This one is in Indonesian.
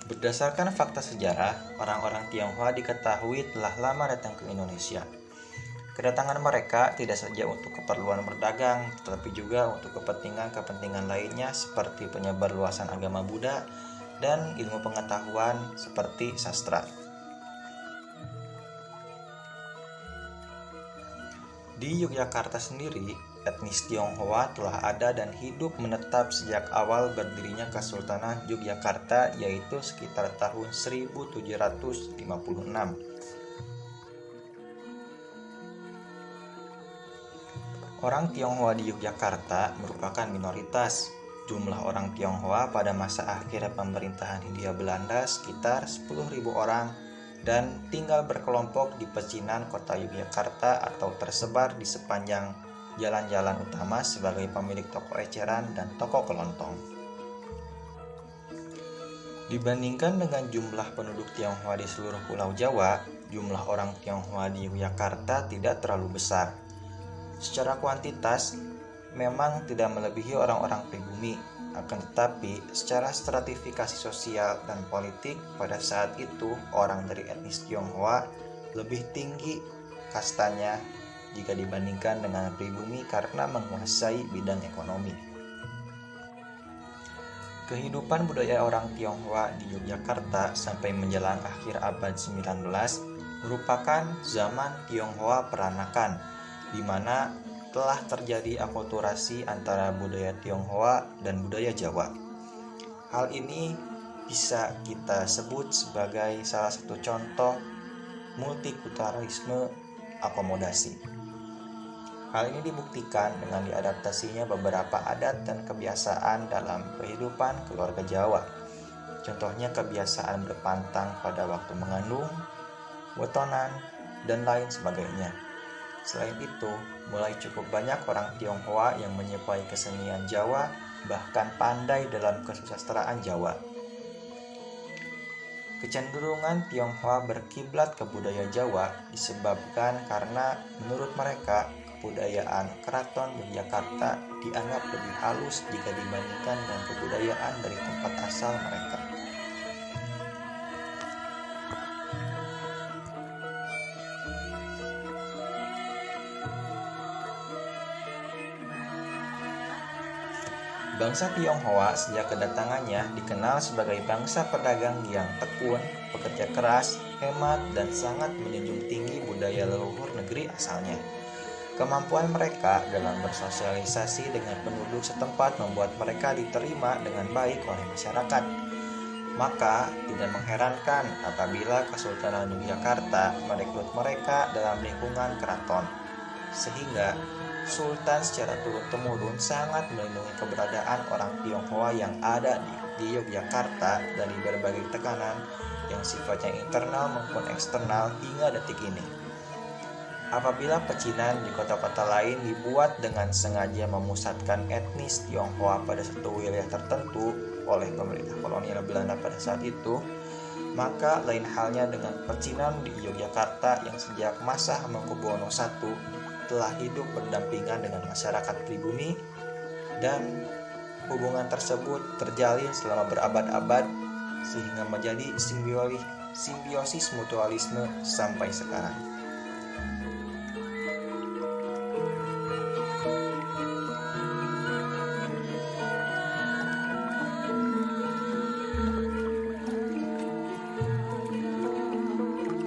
Berdasarkan fakta sejarah, orang-orang Tionghoa diketahui telah lama datang ke Indonesia. Kedatangan mereka tidak saja untuk keperluan berdagang, tetapi juga untuk kepentingan-kepentingan lainnya seperti penyebarluasan agama Buddha dan ilmu pengetahuan seperti sastra. Di Yogyakarta sendiri, etnis Tionghoa telah ada dan hidup menetap sejak awal berdirinya Kesultanan Yogyakarta, yaitu sekitar tahun 1756. Orang Tionghoa di Yogyakarta merupakan minoritas. Jumlah orang Tionghoa pada masa akhir pemerintahan Hindia Belanda sekitar 10.000 orang dan tinggal berkelompok di pecinan kota Yogyakarta atau tersebar di sepanjang jalan-jalan utama sebagai pemilik toko eceran dan toko kelontong. Dibandingkan dengan jumlah penduduk Tionghoa di seluruh Pulau Jawa, jumlah orang Tionghoa di Yogyakarta tidak terlalu besar. Secara kuantitas, memang tidak melebihi orang-orang pribumi, akan tetapi secara stratifikasi sosial dan politik pada saat itu orang dari etnis Tionghoa lebih tinggi kastanya jika dibandingkan dengan pribumi karena menguasai bidang ekonomi. Kehidupan budaya orang Tionghoa di Yogyakarta sampai menjelang akhir abad 19 merupakan zaman Tionghoa peranakan, di mana telah terjadi akulturasi antara budaya Tionghoa dan budaya Jawa. Hal ini bisa kita sebut sebagai salah satu contoh multikulturalisme akomodasi. Hal ini dibuktikan dengan diadaptasinya beberapa adat dan kebiasaan dalam kehidupan keluarga Jawa. Contohnya kebiasaan berpantang pada waktu mengandung, wetonan, dan lain sebagainya. Selain itu, mulai cukup banyak orang Tionghoa yang menyukai kesenian Jawa, bahkan pandai dalam kesusastraan Jawa. Kecenderungan Tionghoa berkiblat ke budaya Jawa disebabkan karena menurut mereka kebudayaan Keraton Yogyakarta dianggap lebih halus jika dibandingkan dengan kebudayaan dari tempat asal mereka. Bangsa Tionghoa sejak kedatangannya dikenal sebagai bangsa pedagang yang tekun, pekerja keras, hemat, dan sangat menjunjung tinggi budaya leluhur negeri asalnya. Kemampuan mereka dalam bersosialisasi dengan penduduk setempat membuat mereka diterima dengan baik oleh masyarakat. Maka tidak mengherankan apabila Kesultanan Yogyakarta merekrut mereka dalam lingkungan keraton, sehingga Sultan secara turun-temurun sangat melindungi keberadaan orang Tionghoa yang ada di Yogyakarta dari berbagai tekanan yang sifatnya internal maupun eksternal hingga detik ini. Apabila pecinan di kota-kota lain dibuat dengan sengaja memusatkan etnis Tionghoa pada satu wilayah tertentu oleh pemerintah kolonial Belanda pada saat itu, maka lain halnya dengan pecinan di Yogyakarta yang sejak masa Hamengkubuwono I telah hidup berdampingan dengan masyarakat pribumi dan hubungan tersebut terjalin selama berabad-abad sehingga menjadi simbiosis mutualisme sampai sekarang.